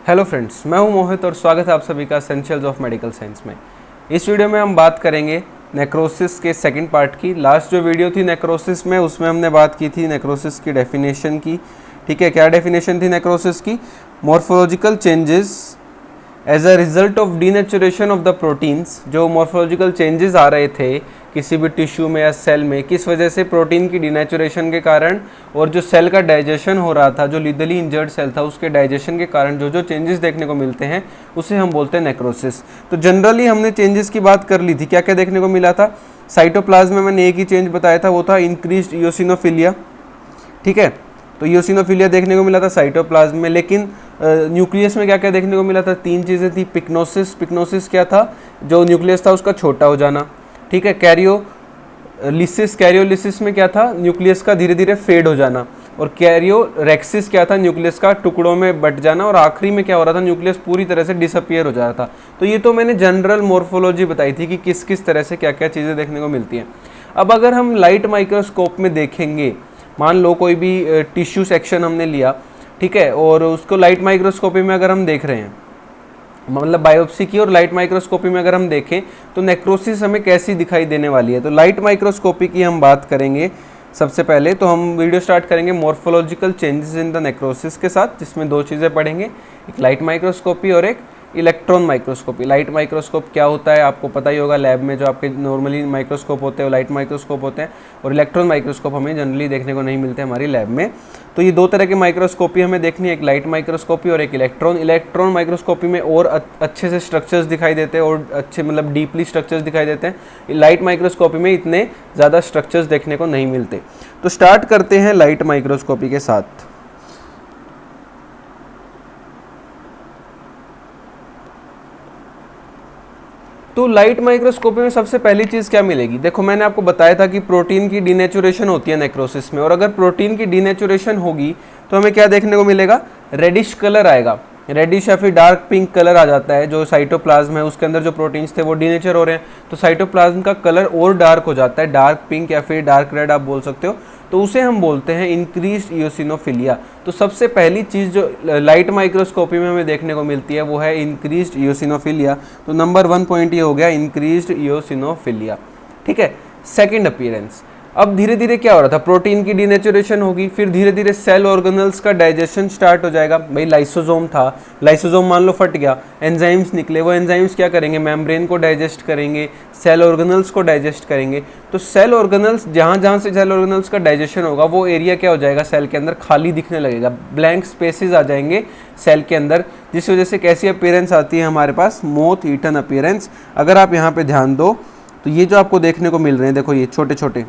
Hello friends, मैं हूं मोहित और स्वागत है आप सभी का एसेंशियल्स ऑफ मेडिकल साइंस में। इस वीडियो में हम बात करेंगे नेक्रोसिस के सेकंड पार्ट की। लास्ट जो वीडियो थी नेक्रोसिस में, उसमें हमने बात की थी नेक्रोसिस की डेफिनेशन की। ठीक है, क्या डेफिनेशन थी नेक्रोसिस की? Morphological changes as a result of denaturation of the proteins. जो मॉर्फोलॉजिकल चेंजेस आ रहे थे किसी भी टिश्यू में या सेल में, किस वजह से? प्रोटीन की डीनेचुरेशन के कारण, और जो सेल का डाइजेशन हो रहा था, जो लीथली इंजर्ड सेल था, उसके डाइजेशन के कारण जो जो चेंजेस देखने को मिलते हैं उसे हम बोलते हैं नेक्रोसिस। तो जनरली हमने चेंजेस की बात कर ली थी। क्या क्या देखने को मिला था? साइटोप्लाज्म में मैंने एक ही चेंज बताया था, वो था इंक्रीज्ड इओसिनोफिलिया। ठीक है, तो इओसिनोफिलिया देखने को मिला था साइटोप्लाज्म में। लेकिन न्यूक्लियस में क्या क्या देखने को मिला था? तीन चीज़ें थी। पिक्नोसिस, पिक्नोसिस क्या था? जो न्यूक्लियस था उसका छोटा हो जाना। ठीक है, कैरियोलिसिस, कैरियोलिसिस में क्या था? न्यूक्लियस का धीरे धीरे फेड हो जाना। और कैरियोरेक्सिस क्या था? न्यूक्लियस का टुकड़ों में बट जाना। और आखिरी में क्या हो रहा था? न्यूक्लियस पूरी तरह से डिसअपियर हो जा रहा था। तो ये तो मैंने जनरल मॉर्फोलॉजी बताई थी कि किस किस तरह से क्या क्या चीज़ें देखने को मिलती हैं। अब अगर हम लाइट माइक्रोस्कोप में देखेंगे, मान लो कोई भी टिश्यू सेक्शन हमने लिया, ठीक है, और उसको लाइट माइक्रोस्कोपी में अगर हम देख रहे हैं, मतलब बायोप्सी की और लाइट माइक्रोस्कोपी में अगर हम देखें तो नेक्रोसिस हमें कैसी दिखाई देने वाली है। तो लाइट माइक्रोस्कोपी की हम बात करेंगे। सबसे पहले तो हम वीडियो स्टार्ट करेंगे morphological changes in the necrosis के साथ, जिसमें दो चीज़ें पढ़ेंगे, एक लाइट माइक्रोस्कोपी और एक इलेक्ट्रॉन माइक्रोस्कोपी। लाइट माइक्रोस्कोप क्या होता है आपको पता ही होगा, लैब में जो आपके नॉर्मली माइक्रोस्कोप होते हैं वो लाइट माइक्रोस्कोप होते हैं, और इलेक्ट्रॉन माइक्रोस्कोप हमें जनरली देखने को नहीं मिलते हमारी लैब में। तो ये दो तरह की माइक्रोस्कोपी हमें देखनी है, एक लाइट माइक्रोस्कोपी और एक इलेक्ट्रॉन। इलेक्ट्रॉन माइक्रोस्कोपी में और अच्छे से स्ट्रक्चर्स दिखाई देते हैं और अच्छे मतलब डीपली स्ट्रक्चर्स दिखाई देते हैं। लाइट माइक्रोस्कोपी में इतने ज़्यादा स्ट्रक्चर्स देखने को नहीं मिलते। तो स्टार्ट करते हैं लाइट माइक्रोस्कोपी के साथ। तो लाइट माइक्रोस्कोपी में सबसे पहली चीज़ क्या मिलेगी? देखो, मैंने आपको बताया था कि प्रोटीन की डीनेचुरेशन होती है नेक्रोसिस में, और अगर प्रोटीन की डीनेचुरेशन होगी तो हमें क्या देखने को मिलेगा? रेडिश कलर आएगा। रेडिश या फिर डार्क पिंक कलर आ जाता है। जो साइटोप्लाज्म है उसके अंदर जो प्रोटीन्स थे वो डीनेचर हो रहे हैं, तो साइटोप्लाज्म का कलर और डार्क हो जाता है, डार्क पिंक या फिर डार्क रेड आप बोल सकते हो। तो उसे हम बोलते हैं इंक्रीज्ड इओसिनोफिलिया। तो सबसे पहली चीज़ जो लाइट माइक्रोस्कोपी में हमें देखने को मिलती है वो है इंक्रीज्ड इओसिनोफिलिया। तो नंबर 1 पॉइंट ये हो गया, इंक्रीज्ड इओसिनोफिलिया। ठीक है, सेकंड अपीयरेंस। अब धीरे धीरे क्या हो रहा था? प्रोटीन की डीनेचुरेशन होगी, फिर धीरे धीरे सेल ऑर्गेनल्स का डाइजेशन स्टार्ट हो जाएगा। भाई लाइसोसोम था, लाइसोसोम मान लो फट गया, एंजाइम्स निकले, वो एंजाइम्स क्या करेंगे? मेम्ब्रेन को डाइजेस्ट करेंगे, सेल ऑर्गेनल्स को डाइजेस्ट करेंगे। तो सेल ऑर्गेनल्स, जहाँ जहाँ से सेल ऑर्गेनल्स का डाइजेशन होगा वो एरिया क्या हो जाएगा? सेल के अंदर खाली दिखने लगेगा, ब्लैंक स्पेसेस आ जाएंगे सेल के अंदर, जिस वजह से कैसी अपीयरेंस आती है हमारे पास? Moth eaten appearance. अगर आप यहाँ पे ध्यान दो तो ये जो आपको देखने को मिल रहे हैं, देखो ये छोटे छोटे,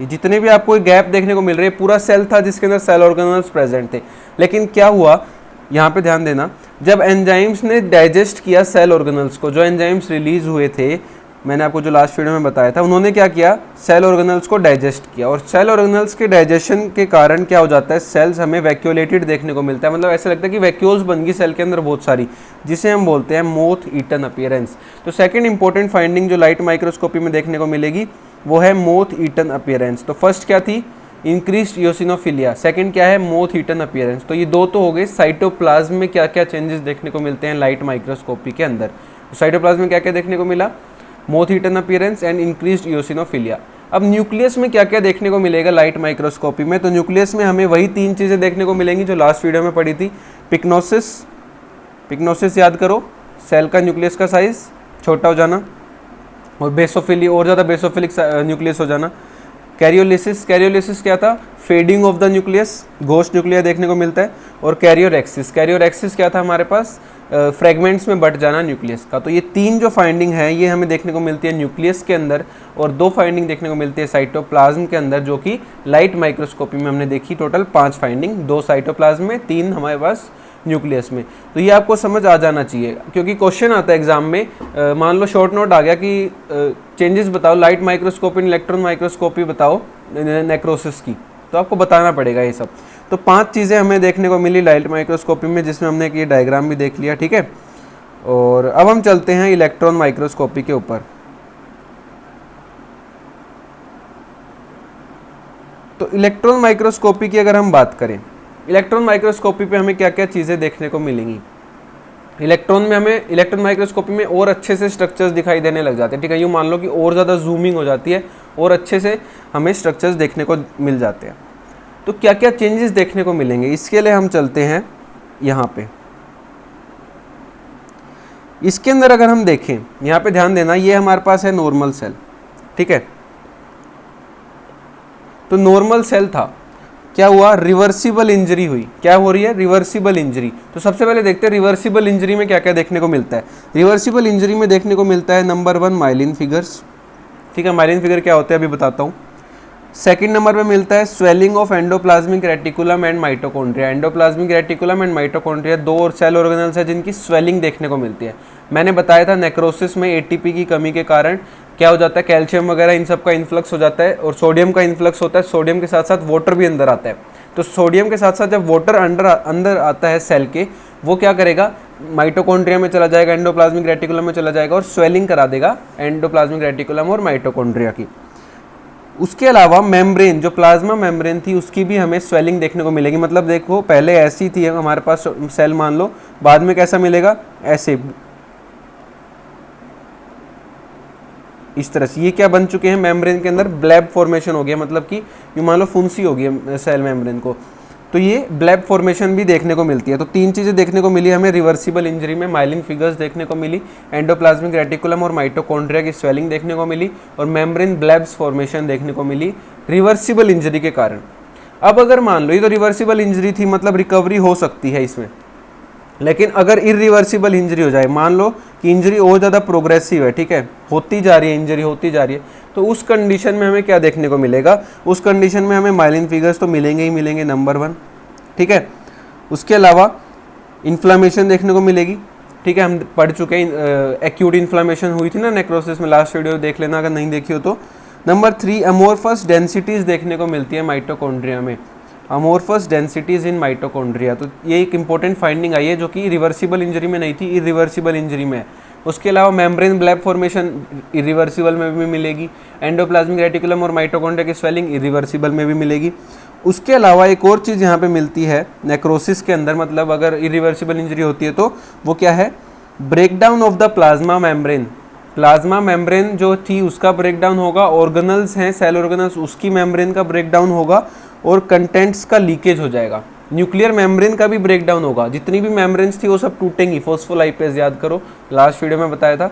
ये जितने भी आपको गैप देखने को मिल रहे हैं, पूरा सेल था जिसके अंदर सेल ऑर्गेनल्स प्रेजेंट थे। लेकिन क्या हुआ, यहाँ पे ध्यान देना, जब एंजाइम्स ने डाइजेस्ट किया सेल ऑर्गेनल्स को, जो एंजाइम्स रिलीज हुए थे, मैंने आपको जो लास्ट वीडियो में बताया था, उन्होंने क्या किया? सेल ऑर्गेनल्स को डाइजेस्ट किया। और सेल ऑर्गेनल्स के डाइजेशन के कारण क्या हो जाता है? सेल्स हमें वैक्यूलेटेड देखने को मिलता है, मतलब ऐसा लगता है कि वैक्यूल्स बन गई सेल के अंदर बहुत सारी, जिसे हम बोलते हैं मोथ ईटन अपीयरेंस। तो सेकंड इंपॉर्टेंट फाइंडिंग जो लाइट माइक्रोस्कोपी में देखने को मिलेगी वो है मोथ ईटन अपीयरेंस। तो फर्स्ट क्या थी? Increased eosinophilia. सेकंड क्या है? Moth eaten appearance. तो ये दो तो हो गए। साइटोप्लाज्म में क्या क्या चेंजेस देखने को मिलते हैं लाइट माइक्रोस्कोपी के अंदर? तो साइटोप्लाज्म में क्या क्या देखने को मिला? Moth eaten appearance and increased eosinophilia. अब न्यूक्लियस में क्या क्या देखने को मिलेगा लाइट माइक्रोस्कोपी में? तो न्यूक्लियस में हमें वही तीन चीज़ें देखने को मिलेंगी जो लास्ट वीडियो में पढ़ी थी। पिक्नोसिस, पिक्नोसिस याद करो, सेल का न्यूक्लियस का साइज छोटा हो जाना, और बेसोफिली, और ज़्यादा बेसोफिलिक न्यूक्लियस हो जाना। कैरियोलिसिस, कैरियोलिसिस क्या था? Fading of the nucleus, ghost nuclear देखने को मिलता है। और कैरियोरेक्सिस, कैरियोरेक्सिस क्या था हमारे पास? फ्रेगमेंट्स में बट जाना न्यूक्लियस का। तो ये तीन जो फाइंडिंग है ये हमें देखने को मिलती है न्यूक्लियस के अंदर, और दो फाइंडिंग देखने को मिलती है साइटोप्लाज्म के अंदर, जो कि लाइट माइक्रोस्कोपी में हमने देखी। टोटल 5 फाइंडिंग, 2 साइटोप्लाज्म में, 3 हमारे पास न्यूक्लियस में। तो ये आपको समझ आ जाना चाहिए, क्योंकि क्वेश्चन आता है एग्जाम में। मान लो शॉर्ट नोट आ गया कि चेंजेस बताओ लाइट माइक्रोस्कोपी, इलेक्ट्रॉन माइक्रोस्कोपी बताओ नेक्रोसिस की, तो आपको बताना पड़ेगा ये सब। तो 5 चीज़ें हमें देखने को मिली लाइट माइक्रोस्कोपी में, जिसमें हमने ये डायग्राम भी देख लिया। ठीक है, और अब हम चलते हैं इलेक्ट्रॉन माइक्रोस्कोपी के ऊपर। तो इलेक्ट्रॉन माइक्रोस्कोपी की अगर हम बात करें इलेक्ट्रॉन माइक्रोस्कोपी पे हमें क्या क्या चीज़ें देखने को मिलेंगी। इलेक्ट्रॉन माइक्रोस्कोपी में और अच्छे से स्ट्रक्चर्स दिखाई देने लग जाते हैं, ठीक है। यूँ मान लो कि और ज़्यादा जूमिंग हो जाती है और अच्छे से हमें स्ट्रक्चर्स देखने को मिल जाते हैं। तो क्या क्या चेंजेस देखने को मिलेंगे, इसके लिए हम चलते हैं यहाँ पे। इसके अंदर अगर हम देखें, यहाँ पे ध्यान देना, ये हमारे पास है नॉर्मल सेल, ठीक है। तो नॉर्मल सेल था, क्या हुआ, रिवर्सिबल इंजरी हुई। क्या हो रही है, रिवर्सिबल इंजरी। तो सबसे पहले देखते हैं रिवर्सिबल इंजरी में क्या क्या देखने को मिलता है। रिवर्सिबल इंजरी में देखने को मिलता है नंबर 1 माइलिन फिगर्स, ठीक है। माइलिन फिगर क्या होते हैं अभी बताता हूँ। सेकंड नंबर पे मिलता है swelling of endoplasmic reticulum and mitochondria. Endoplasmic reticulum and mitochondria दो और सेल ऑर्गेनल्स है जिनकी स्वेलिंग देखने को मिलती है। मैंने बताया था नेक्रोसिस में एटीपी की कमी के कारण क्या हो जाता है, कैल्शियम वगैरह इन सब का इन्फ्लक्स हो जाता है और सोडियम का इन्फ्लक्स होता है। सोडियम के साथ साथ वाटर भी अंदर आता है। तो सोडियम के साथ साथ जब वाटर अंदर आता है सेल के, वो क्या करेगा, माइटोकॉन्ड्रिया में चला जाएगा, एंडोप्लाज्मिक रेटिकुलम में चला जाएगा और स्वेलिंग करा देगा एंडोप्लाज्मिक रेटिकुलम और माइटोकॉन्ड्रिया की। उसके अलावा मेम्ब्रेन, जो प्लाज्मा मेम्ब्रेन थी, उसकी भी हमें स्वेलिंग देखने को मिलेगी। मतलब देखो पहले ऐसी थी हमारे पास सेल मान लो, बाद में कैसा मिलेगा, ऐसे, इस तरह से। ये क्या बन चुके हैं, मेम्ब्रेन के अंदर ब्लैब फॉर्मेशन हो गया, मतलब कि ये मान लो फुंसी हो गई सेल मेम्ब्रेन को, तो ये ब्लैब फॉर्मेशन भी देखने को मिलती है। तो तीन चीज़ें देखने को मिली हमें रिवर्सिबल इंजरी में। माइलिन फिगर्स देखने को मिली, एंडोप्लाज्मिक रेटिकुलम और माइटोकॉन्ड्रिया की स्वेलिंग देखने को मिली और मेम्ब्रेन ब्लैब्स फॉर्मेशन देखने को मिली रिवर्सिबल इंजरी के कारण। अब अगर मान लो ये तो रिवर्सिबल इंजरी थी, मतलब रिकवरी हो सकती है इसमें, लेकिन अगर इरिवर्सिबल इंजरी हो जाए, मान लो कि इंजरी और ज़्यादा प्रोग्रेसिव है, ठीक है, होती जा रही है, इंजरी होती जा रही है, तो उस कंडीशन में हमें क्या देखने को मिलेगा, उस कंडीशन में हमें माइलिन फिगर्स तो मिलेंगे ही मिलेंगे, नंबर 1, ठीक है। उसके अलावा इन्फ्लामेशन देखने को मिलेगी, ठीक है। हम पढ़ चुके हैं एक्यूट इन्फ्लामेशन हुई थी ना नेक्रोसिस में, लास्ट वीडियो देख लेना अगर नहीं देखी हो तो। नंबर 3 अमोर्फस डेंसिटीज़ देखने को मिलती है माइटोकॉन्ड्रिया में, अमोर्फस डेंसिटीज़ इन माइटोकॉन्ड्रिया। तो ये एक इंपॉर्टेंट फाइंडिंग आई है जो कि रिवर्सिबल इंजरी में नहीं थी, इरिवर्सिबल इंजरी में है। उसके अलावा मेम्ब्रेन ब्लैब फॉर्मेशन इरिवर्सिबल में भी मिलेगी, एंडोप्लाज्मिक रेटिकुलम और माइटोकॉन्ड्रिया की स्वेलिंग इरिवर्सिबल में भी मिलेगी। उसके अलावा एक और चीज़ यहाँ पे मिलती है नेक्रोसिस के अंदर, मतलब अगर इरिवर्सिबल इंजरी होती है तो वो क्या है, breakdown of the plasma membrane. Plasma membrane जो थी उसका ब्रेकडाउन होगा, ऑर्गेनल्स हैं सेल ऑर्गेनल्स, उसकी मेम्ब्रेन का ब्रेकडाउन होगा और कंटेंट्स का लीकेज हो जाएगा। न्यूक्लियर मेम्ब्रेन का भी ब्रेकडाउन होगा, जितनी भी मेम्ब्रेन्स थी वो सब टूटेंगी, फॉस्फोलाइपेज याद करो, लास्ट वीडियो में बताया था।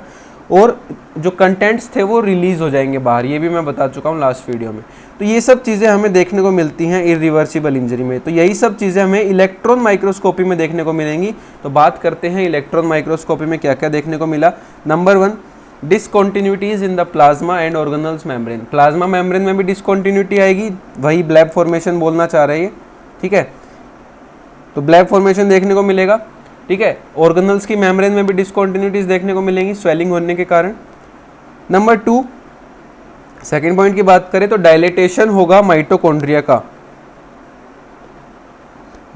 और जो कंटेंट्स थे वो रिलीज हो जाएंगे बाहर, ये भी मैं बता चुका हूँ लास्ट वीडियो में। तो ये सब चीज़ें हमें देखने को मिलती हैं इरिवर्सिबल इंजरी में। तो यही सब चीज़ें हमें इलेक्ट्रॉन माइक्रोस्कोपी में देखने को मिलेंगी। तो बात करते हैं इलेक्ट्रॉन माइक्रोस्कोपी में क्या क्या देखने को मिला। Number 1 discontinuities in the plasma and organelles membrane. Plasma membrane में भी डिसकॉन्टिन्यूटी आएगी, वही ब्लैब फॉर्मेशन बोलना चाह रहे हैं, ठीक है। तो ब्लैब फॉर्मेशन देखने को मिलेगा, ठीक है। ऑर्गेनल्स की मेम्ब्रेन में भी डिसकॉन्टिन्यूटीज देखने को मिलेंगी स्वेलिंग होने के कारण। नंबर 2 सेकेंड पॉइंट की बात करें तो डायलेटेशन होगा माइटोकॉन्ड्रिया का,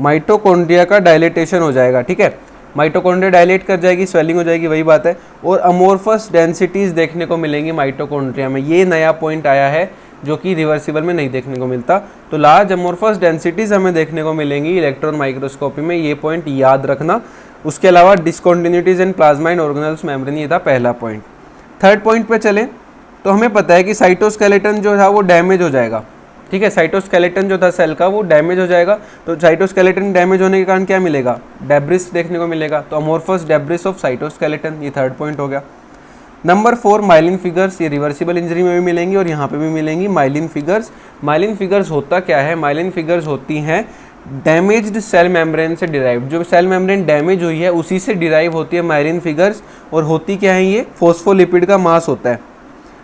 माइटोकॉन्ड्रिया का डायलेटेशन हो जाएगा, ठीक है। माइटोकॉन्ड्रिया डायलेट कर जाएगी, स्वेलिंग हो जाएगी, वही बात है। और अमोर्फस डेंसिटीज देखने को मिलेंगी माइटोकॉन्ड्रिया में, ये नया पॉइंट आया है जो कि रिवर्सिबल में नहीं देखने को मिलता। तो लार्ज अमोर्फस डेंसिटीज हमें देखने को मिलेंगी इलेक्ट्रॉन माइक्रोस्कोपी में, ये पॉइंट याद रखना। उसके अलावा discontinuities in plasma and organelles membrane, ये था पहला पॉइंट। थर्ड पॉइंट पे चले तो हमें पता है कि साइटोस्केलेटन जो था वो डैमेज हो जाएगा, ठीक है। साइटोस्केलेटन जो था सेल का वो डैमेज हो जाएगा। तो साइटोस्केलेटन डैमेज होने के कारण क्या मिलेगा, डेब्रिस देखने को मिलेगा। तो अमोर्फस डेब्रिस ऑफ साइटोस्केलेटन, ये थर्ड पॉइंट हो गया। नंबर 4 माइलिन फिगर्स, ये रिवर्सिबल इंजरी में भी मिलेंगी और यहाँ पे भी मिलेंगी माइलिन फिगर्स। माइलिन फिगर्स होता क्या है, माइलिन फिगर्स होती हैं डैमेज्ड सेल मेम्ब्रेन से डिराइव्ड, जो सेल मेम्ब्रेन डैमेज हुई है उसी से डिराइव होती है माइलिन फिगर्स। और होती क्या है, ये फॉस्फोलिपिड का मास होता है।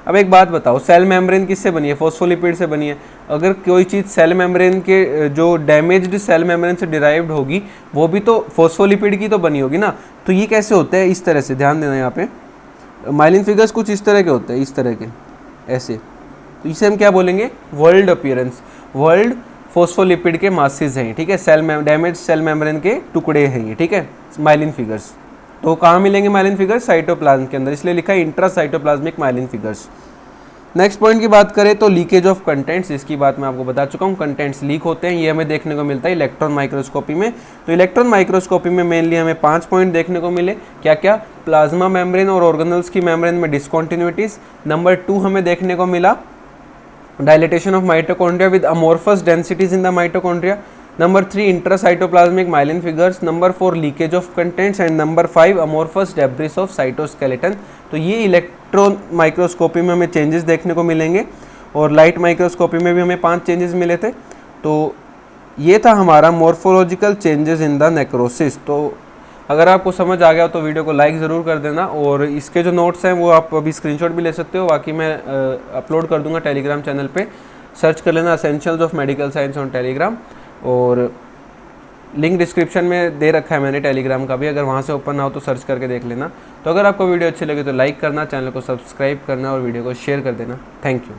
अब एक बात बताओ, सेल मेम्ब्रेन किससे बनी है, फॉस्फोलिपिड से बनी है। अगर कोई चीज़ सेल मेम्ब्रेन के जो डैमेज्ड सेल मेम्ब्रेन से डिराइव्ड होगी वो भी तो फॉस्फोलिपिड की तो बनी होगी ना। तो ये कैसे होता है, इस तरह से, ध्यान देना यहाँ पे। माइलिन फिगर्स कुछ इस तरह के होते हैं, इस तरह के, ऐसे। तो इसे हम क्या बोलेंगे, वर्ल्ड अपीयरेंस, वर्ल्ड फॉस्फोलिपिड के मासेस हैं, ठीक है। सेल डैमेज सेल मेम्ब्रेन के टुकड़े हैं ये, ठीक है, माइलिन फिगर्स। तो कहाँ मिलेंगे माइलिन फिगर्स, साइटोप्लाज्म के अंदर, इसलिए लिखा है intracytoplasmic myelin figures. Next point की बात करें तो लीकेज ऑफ कंटेंट्स, इसकी बात मैं आपको बता चुका हूँ, कंटेंट्स लीक होते हैं, ये हमें देखने को मिलता है इलेक्ट्रॉन माइक्रोस्कोपी में। तो इलेक्ट्रॉन माइक्रोस्कोपी में मेनली हमें 5 पॉइंट देखने को मिले, क्या क्या, प्लाज्मा मेम्ब्रेन और ऑर्गेनल्स की मेम्ब्रेन में डिसकॉन्टिन्यूटीज। नंबर 2 हमें देखने को मिला dilatation of mitochondria with amorphous densities in the mitochondria. Number 3 intracytoplasmic myelin figures. Number 4 leakage of contents and number 5 amorphous debris of cytoskeleton. तो ये इलेक्ट्रॉन माइक्रोस्कोपी में हमें चेंजेस देखने को मिलेंगे और लाइट माइक्रोस्कोपी में भी हमें 5 चेंजेस मिले थे। तो ये था हमारा morphological changes in the necrosis. तो अगर आपको समझ आ गया तो वीडियो को लाइक ज़रूर कर देना, और इसके जो नोट्स हैं वो आप अभी स्क्रीनशॉट भी ले सकते हो, बाकी मैं अपलोड कर दूंगा टेलीग्राम चैनल पे, सर्च कर लेना essentials of medical science on Telegram, और लिंक डिस्क्रिप्शन में दे रखा है मैंने टेलीग्राम का भी, अगर वहाँ से ओपन ना हो तो सर्च करके देख लेना। तो अगर आपको वीडियो अच्छी लगे तो लाइक करना, चैनल को सब्सक्राइब करना और वीडियो को शेयर कर देना। Thank you.